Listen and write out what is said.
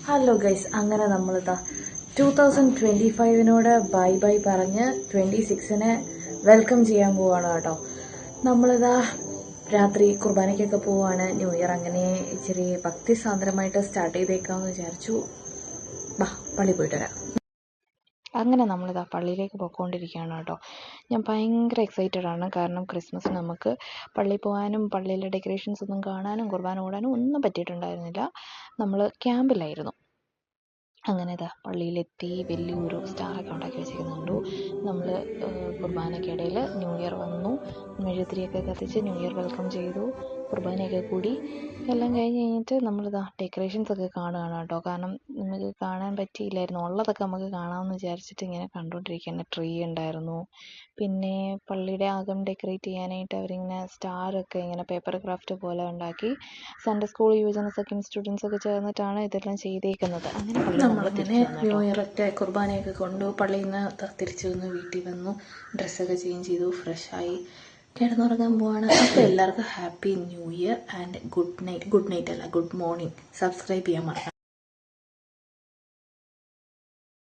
Hello guys, അങ്ങനെ നമ്മളിതാ 2025 bye bye പറഞ്ഞ് 26 വെൽക്കം ചെയ്യാൻ പോവാണ് കേട്ടോ. നമ്മളിതാ രാത്രി കുർബാനയ്ക്കൊക്കെ പോവാണ്. ന്യൂ ഇയർ അങ്ങനെ ഇച്ചിരി ഭക്തി സാന്ദ്രമായിട്ട് സ്റ്റാർട്ട് ചെയ്തേക്കാമെന്ന് വിചാരിച്ചു. ബാ, പള്ളി പോയിട്ട് വരാം. അങ്ങനെ നമ്മളിതാ പള്ളിയിലേക്ക് പോയിക്കൊണ്ടിരിക്കുകയാണ് കേട്ടോ. ഞാൻ ഭയങ്കര എക്സൈറ്റഡ് ആണ്. കാരണം ക്രിസ്മസിന് നമുക്ക് പള്ളിയിൽ പോകാനും പള്ളിയിലെ ഡെക്കറേഷൻസ് ഒന്നും കാണാനും കുർബാന ഓടാനും ഒന്നും പറ്റിയിട്ടുണ്ടായിരുന്നില്ല. നമ്മൾ ക്യാമ്പിലായിരുന്നു. അങ്ങനെ പള്ളിയിലെത്തി വലിയൊരു സ്റ്റാറൊക്കെ ഉണ്ടാക്കി വെച്ചിരിക്കുന്നുണ്ടു. നമ്മൾ കുർബാനയ്ക്കിടയിൽ ന്യൂ ഇയർ വന്നു, മെഴുകുതിരിയൊക്കെ കത്തിച്ച് ന്യൂ ഇയർ വെൽക്കം ചെയ്തു, കുർബാനയൊക്കെ കൂടി എല്ലാം കഴിഞ്ഞിട്ട് ഡെക്കറേഷൻസ് ഒക്കെ കാണുകയാണ് കേട്ടോ. കാരണം നമുക്ക് കാണാൻ പറ്റിയില്ലായിരുന്നു, ഉള്ളതൊക്കെ നമുക്ക് കാണാമെന്ന് വിചാരിച്ചിട്ട് ഇങ്ങനെ കണ്ടുകൊണ്ടിരിക്കുകയാണ്. ട്രീ ഉണ്ടായിരുന്നു, പിന്നെ പള്ളിയുടെ അകം ഡെക്കറേറ്റ് ചെയ്യാനായിട്ട് അവരിങ്ങനെ സ്റ്റാറൊക്കെ ഇങ്ങനെ പേപ്പർ ക്രാഫ്റ്റ് പോലെ ഉണ്ടാക്കി സൺഡേ സ്കൂൾ യുവജന സ്റ്റുഡൻസ് ഒക്കെ ചേർന്നിട്ടാണ് ഇതെല്ലാം ചെയ്തേക്കുന്നത്. അങ്ങനെ ന്യൂ ഇയറൊക്കെ കുർബാനയൊക്കെ കൊണ്ടു പള്ളിയിൽ നിന്ന് തിരിച്ചു വന്നു, വീട്ടിൽ വന്നു, ഡ്രസ്സൊക്കെ ചേഞ്ച് ചെയ്തു, ഫ്രഷായി കിടന്നുറങ്ങാൻ പോവാണ്. അപ്പോൾ എല്ലാവർക്കും happy new year and good night. Good night അല്ല, ഗുഡ് മോർണിംഗ്. സബ്സ്ക്രൈബ് ചെയ്യാൻ മറക്കാം.